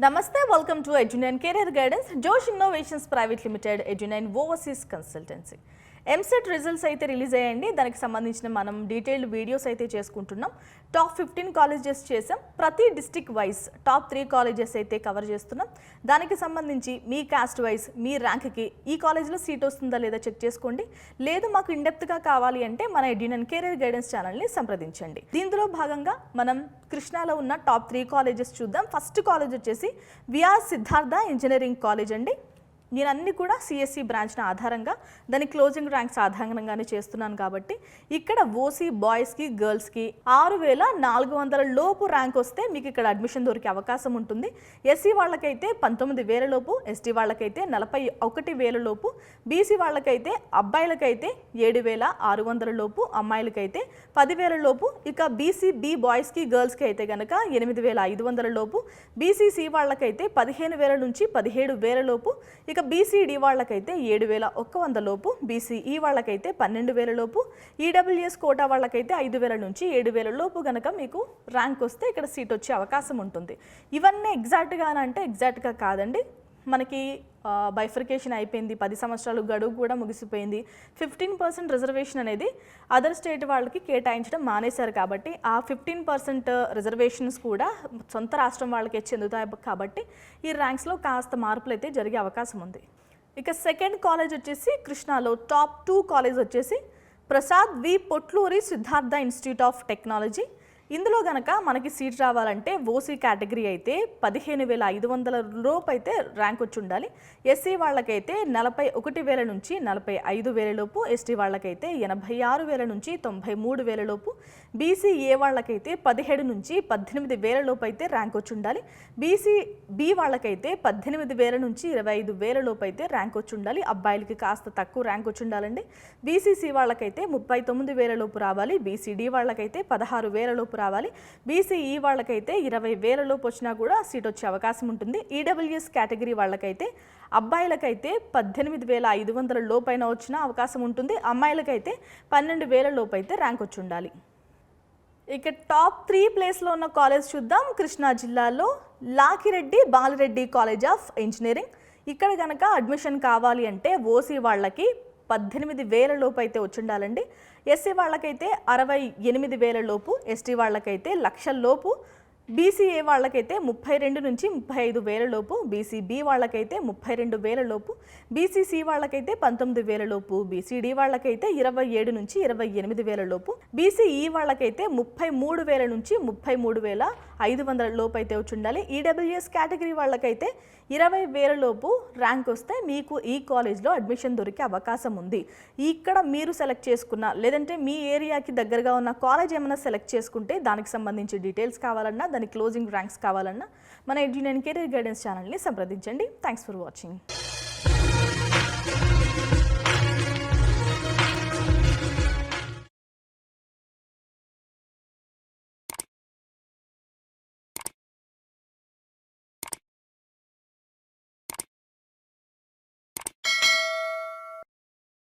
Namaste, welcome to Edunine Career Guidance, Josh Innovations Private Limited, Edunine Overseas Consultancy. EAMCET results అయితే release అయ్యండి. దానికి సంబంధించిన మనం డీటెయిల్డ్ వీడియోస్ అయితే చేసుకుంటున్నాం. టాప్ 15 కాలేజెస్ చేసాం. ప్రతి డిస్ట్రిక్ట్ వైజ్ టాప్ 3 కాలేజెస్ అయితే కవర్ చేస్తున్నాం. దానికి సంబంధించి మీ కాస్ట్ వైజ్ మీ ర్యాంక్కి ఈ కాలేజ్లో సీట్ వస్తుందా లేదా చెక్ చేసుకోండి. లేదు మాకు ఇన్డెప్త్గా కావాలి అంటే మన ఎడ్యునైన్ కెరీర్ గైడెన్స్ ఛానల్ని సంప్రదించండి. దీంట్లో భాగంగా మనం కృష్ణాలో ఉన్న టాప్ 3 కాలేజెస్ చూద్దాం. ఫస్ట్ కాలేజ్ వచ్చేసి విఆర్ సిద్ధార్థ ఇంజనీరింగ్ కాలేజ్ అండి. నేను అన్ని కూడా సిఎస్సి బ్రాంచ్న ఆధారంగా దాని క్లోజింగ్ ర్యాంక్స్ ఆధారంగానే చేస్తున్నాను కాబట్టి ఇక్కడ ఓసీ బాయ్స్కి గర్ల్స్కి 6400 లోపు ర్యాంక్ వస్తే మీకు ఇక్కడ అడ్మిషన్ దొరికే అవకాశం ఉంటుంది. ఎస్సీ వాళ్ళకైతే 19,000 లోపు, ఎస్టీ వాళ్ళకైతే 41,000 లోపు, బీసీ వాళ్ళకైతే అబ్బాయిలకైతే 7,600 లోపు, అమ్మాయిలకైతే 10,000 లోపు, ఇక బీసీ బి బాయ్స్కి గర్ల్స్కి అయితే కనుక 8,500 లోపు, బీసీసీ వాళ్ళకైతే 15,000 నుంచి 17,000 లోపు, ఇక బీసీడీ వాళ్ళకైతే 7,100 లోపు, బీసీఈ వాళ్ళకైతే 12,000 లోపు, ఈడబ్ల్యూఎస్ కోటా వాళ్ళకైతే 5,000 నుంచి 7,000 లోపు కనుక మీకు ర్యాంక్ వస్తే ఇక్కడ సీట్ వచ్చే అవకాశం ఉంటుంది. ఇవన్నీ ఎగ్జాక్ట్గా అంటే ఎగ్జాక్ట్గా కాదండి. మనకి బైఫర్కేషన్ అయిపోయింది, 10 సంవత్సరాలు గడువు కూడా ముగిసిపోయింది. 15% రిజర్వేషన్ అనేది అదర్ స్టేట్ వాళ్ళకి కేటాయించడం మానేశారు కాబట్టి ఆ 15% రిజర్వేషన్స్ కూడా సొంత రాష్ట్రం వాళ్ళకే చెందుతాయి కాబట్టి ఈ ర్యాంక్స్లో కాస్త మార్పులు అయితే జరిగే అవకాశం ఉంది. ఇక సెకండ్ కాలేజ్ వచ్చేసి కృష్ణాలో టాప్ 2 కాలేజ్ వచ్చేసి Prasad V Potluri Siddhartha institute of technology. ఇందులో గనక మనకి సీట్ రావాలంటే ఓసీ కేటగిరీ అయితే 15,500 లోపు అయితే ర్యాంక్ వచ్చి ఉండాలి. ఎస్సీ వాళ్ళకైతే 41,000 నుంచి 45,000 లోపు, ఎస్టీ వాళ్ళకైతే 86,000 నుంచి 93,000 లోపు, బీసీఏ వాళ్ళకైతే 17 నుంచి 18,000 లోపు అయితే ర్యాంక్ వచ్చి ఉండాలి. బీసీ బి వాళ్ళకైతే 18,000 నుంచి 25,000 లోపు అయితే ర్యాంక్ వచ్చి ఉండాలి. అబ్బాయిలకి కాస్త తక్కువ ర్యాంక్ వచ్చి ఉండాలండి. బీసీసీ వాళ్ళకైతే 39,000 లోపు రావాలి. బీసీడీ వాళ్ళకైతే 16,000 లోపు రావాలి. బీసీఈ వాళ్ళకైతే 20,000 లోపు వచ్చినా కూడా సీట్ వచ్చే అవకాశం ఉంటుంది. ఈడబ్ల్యూఎస్ కేటగిరీ వాళ్ళకైతే అబ్బాయిలకైతే 18,500 లోపైన వచ్చిన అవకాశం ఉంటుంది. అమ్మాయిలకైతే 12,000 లోపు అయితే ర్యాంక్ వచ్చి ఉండాలి. ఇక టాప్ 3 ప్లేస్లో ఉన్న కాలేజ్ చూద్దాం. కృష్ణా జిల్లాలో లాకిరెడ్డి బాలరెడ్డి కాలేజ్ ఆఫ్ ఇంజనీరింగ్. ఇక్కడ కనుక అడ్మిషన్ కావాలి అంటే ఓసీ వాళ్ళకి 18,000 లోపు అయితే వచ్చి ఉండాలండి. ఎస్సీ వాళ్ళకైతే 68,000 లోపు, ఎస్టీ వాళ్ళకైతే 1,00,000 లోపు, బీసీఏ వాళ్ళకైతే 32 నుంచి 35,000 లోపు, బీసీబీ వాళ్ళకైతే 32,000 లోపు, బీసీసీ వాళ్ళకైతే 19,000 లోపు, బీసీడీ వాళ్ళకైతే 27 నుంచి 28,000 లోపు, బీసీఈ వాళ్ళకైతే 33,000 నుంచి 33,500 లోపు అయితే వచ్చి ఉండాలి. ఈడబ్ల్యూఎస్ కేటగిరీ వాళ్ళకైతే 20,000 లోపు ర్యాంక్ వస్తే మీకు ఈ కాలేజ్లో అడ్మిషన్ దొరికే అవకాశం ఉంది. ఇక్కడ మీరు సెలెక్ట్ చేసుకున్న లేదంటే మీ ఏరియాకి దగ్గరగా ఉన్న కాలేజ్ ఏమైనా సెలెక్ట్ చేసుకుంటే దానికి సంబంధించి డీటెయిల్స్ కావాలన్నా, దాని క్లోజింగ్ ర్యాంక్స్ కావాలన్నా మన ఎడ్యునైన్ కెరీర్ గైడెన్స్ ఛానల్ని సంప్రదించండి. Thanks for watching.